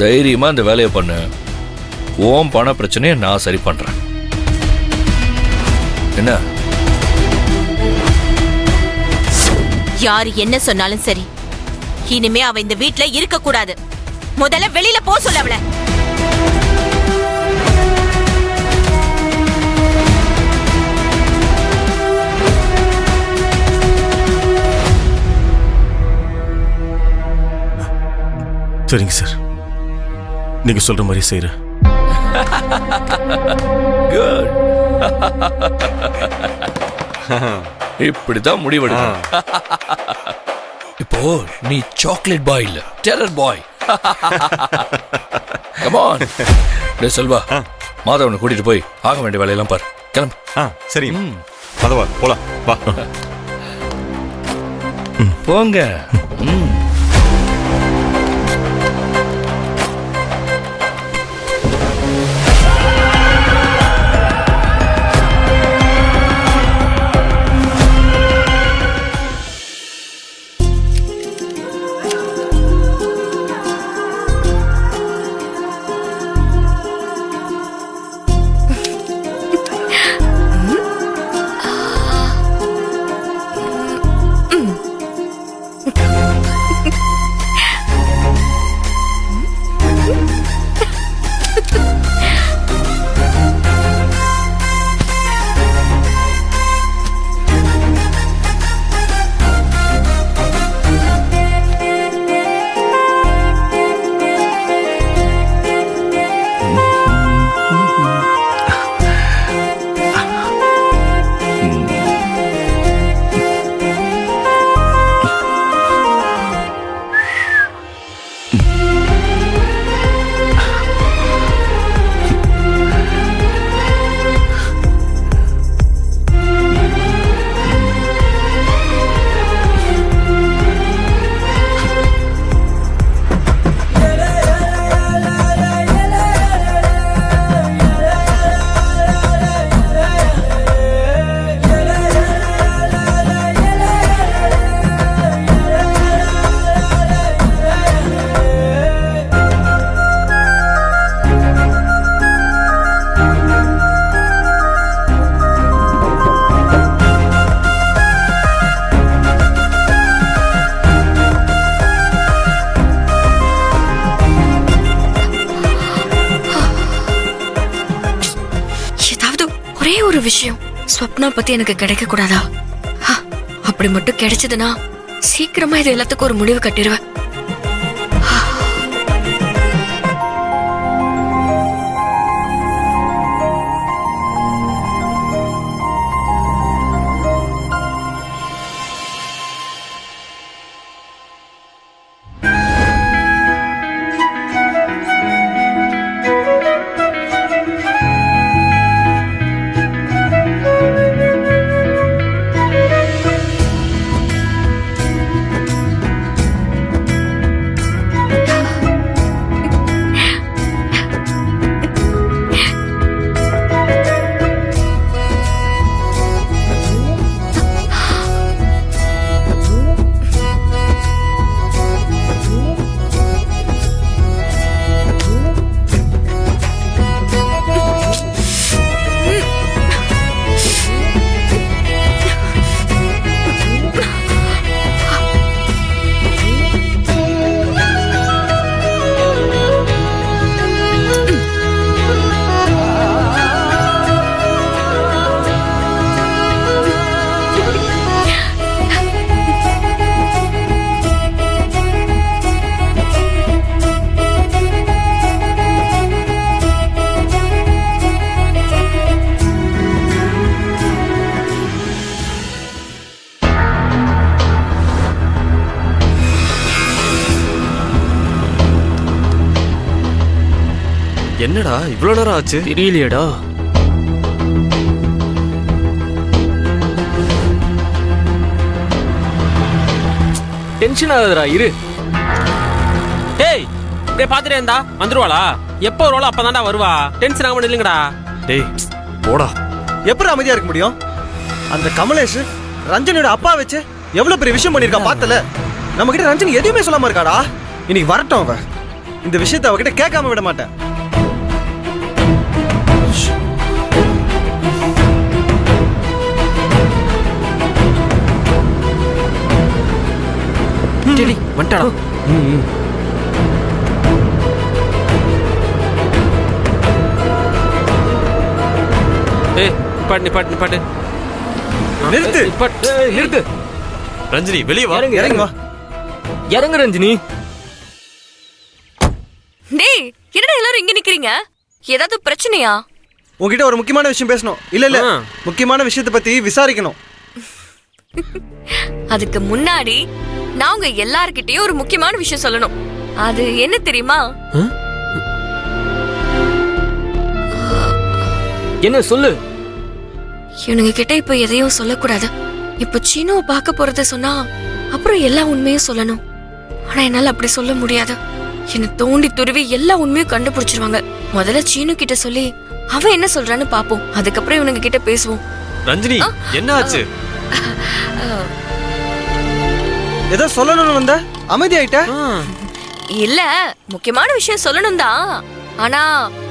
தைரியமா இந்த வேலையை பண்ணு. ஓம் பண பிரச்சனையை நான் சரி பண்றேன். என்ன? யாரு என்ன சொன்னாலும் சரி, இனிமே அவ இந்த வீட்ல இருக்க கூடாது. முதல்ல வெளியில போ சொல்ல அவள. சரிங்க சார், நீங்க சொல்ற மாதிரி செய்யறேன். குட். இப்படிதான் முடிவெடுக்கணும். இப்போ நீ சாக்லேட் பாய் இல்ல, டெரர் பாய். Come on. டேய் செல்வா, மாதவனை கூட்டிட்டு போய் ஆக வேண்டிய வேலையெல்லாம் பாரு. கிளம்பு. சரி மாதவா, போலாம் வா. போங்க. ஒரு விஷயம் ஸ்வப்னா பத்தி எனக்கு கிடைக்க கூடாதா? அப்படி மட்டும் கிடைச்சதுன்னா சீக்கிரமா இது எல்லாத்துக்கும் ஒரு முடிவு கட்டிடுவேன். என்னடா இவ்வளவு நேரம் ஆச்சு? தெரியலையடா. டென்ஷன் ஆகுதுடா, இரு. டேய் டேய் பாத்துட்டே இருந்தா வந்துருவாளா? எப்போ ரோல அப்பதான்டா வருவா. டென்ஷன் ஆகாம இல்லங்கடா. டேய் போடா. எப்படி அமைதியா இருக்க முடியும்? அந்த கமலேஷ் ரஞ்சனியோட அப்பா வச்சு எவ்வளவு பெரிய விஷயம் பண்ணிருக்கா பார்த்தல. நம்ம கிட்ட ரஞ்சனி எதுவுமே சொல்லாம இருக்காடா. இன்னைக்கு வரட்டும் அவ. இந்த விஷயத்தை அவகிட்ட கேட்காம விட மாட்டேன். சரி வந்துட்டாடா. ஏய் நிப்பாட்டு நிறுத்து. நிறுத்து. ரஞ்சினி வெளியே வா. இறங்கி வா. இறங்கு ரஞ்சினி. டேய் என்னடா எல்லாரும் இங்க நிக்கிறீங்க? ஏதாவது பிரச்சனையா? உன்கிட்ட ஒரு முக்கியமான விஷயம் பேசணும். இல்ல ஆ. முக்கியமான விஷயத்தை பத்தி விசாரிக்கணும். அதுக்கு முன்னாடி நான் உங்க எல்லார்கிட்டயும் ஒரு முக்கியமான விஷயம் சொல்லணும். அது என்ன தெரியுமா? என்ன சொல்லு. இவனுங்க கிட்ட இப்ப எதையும் சொல்லக்கூடாது. இப்ப சீனுவை பார்க்க போறத சொன்னா அப்புறம் எல்லா உண்மையும் சொல்லணும். ஆனா என்னால அப்படி சொல்ல முடியாது. என்ன தோண்டி துருவி எல்லா உண்மையும் கண்டுபிடிச்சிருவாங்க. முதல்ல சீனு கிட்ட சொல்லி அவன் என்ன சொல்றான்னு பாப்போம். அதுக்கப்புறம் இவனுங்க கிட்ட பேசுவோம். ரஞ்சினி என்ன ஆச்சு? ஏதோ சொல்லணும்னு வந்த அமைதி ஆயிட்ட. இல்ல முக்கியமான விஷயம் சொல்லணும் தான். ஆனா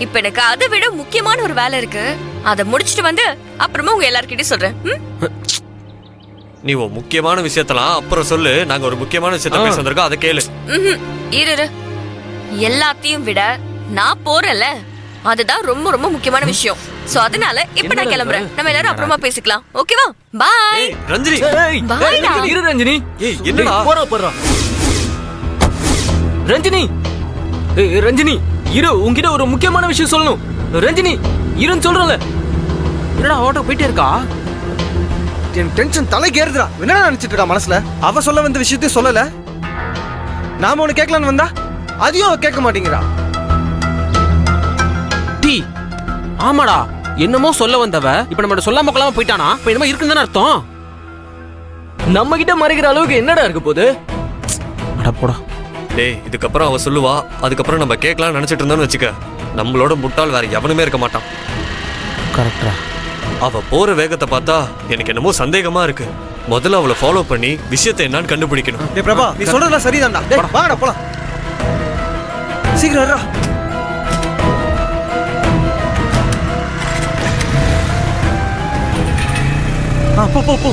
இப்ப எனக்கு அதை விட முக்கியமான ஒரு வேலை இருக்கு. அதை முடிச்சிட்டு வந்து அப்புறமா உங்க எல்லார்கிட்டயும் சொல்றேன். நீ உன் முக்கியமான விஷயத்தெல்லாம் அப்புறம் சொல்லு. நாங்க ஒரு முக்கியமான விஷயத்த பேச வந்திருக்கோம், அதை கேளு. இரு. எல்லாத்தையும் விட நான் போறேன்ல, அதுதான் ரொம்ப ரொம்ப முக்கியமான விஷயம். சோ அதனால இப்ப நான் கிளம்புறேன். நம்ம எல்லாரும் அப்புறமா பேசிக்கலாம். ஓகேவா? பாய். ரஞ்சினி பாய்டா. இரு ரஞ்சினி. ஏய் என்னடா? போறா. ரஞ்சினி. ரஞ்சினி இரு, உன்கிட்ட ஒரு முக்கியமான விஷயம் சொல்லணும். ரஞ்சினி இருன்னு சொல்றல. என்னடா ஓட்ட போயிட்டே இருக்கா? என் டென்ஷன் தலைக்கு ஏறுதுடா. என்ன நினைச்சிட்டு இருக்கா மனசுல? அவ சொல்ல வந்த விஷயத்தையும் சொல்லல. நாம ஒண்ணு கேட்கலான்னு வந்தா அதையும் அவ கேட்க மாட்டேங்கிறா. டீ ஆமாடா, என்னமோ சொல்ல வந்தவ இப்ப நம்ம சொல்லாம கொள்ளாம போயிட்டானா? இப்ப என்னமோ இருக்குன்னு தானே அர்த்தம். நம்ம கிட்ட மறைக்கிற அளவுக்கு என்னடா இருக்க போகுது? அட போடா. டேய் இதுக்கப்புறம் அவ சொல்லுவா, அதுக்கப்புறம் நம்ம கேட்கலாம்னு நினைச்சிட்டு இருந்தோம்னு வச்சுக்க, நம்மளோட முட்டாள் வேற எவனுமே இருக்க மாட்டான். கரெக்டா. அவ போற வேகத்தை பார்த்தா எனக்கு என்னமோ சந்தேகமா இருக்கு. முதல்ல அவளை ஃபாலோ பண்ணி விஷயத்தை என்னன்னு கண்டுபிடிக்கணும். டேய் பிரபா, நீ சொல்றதெல்லாம் சரிதான்டா. டேய் வாங்கடா போலாம். சீக்கிரம் வரா. போ.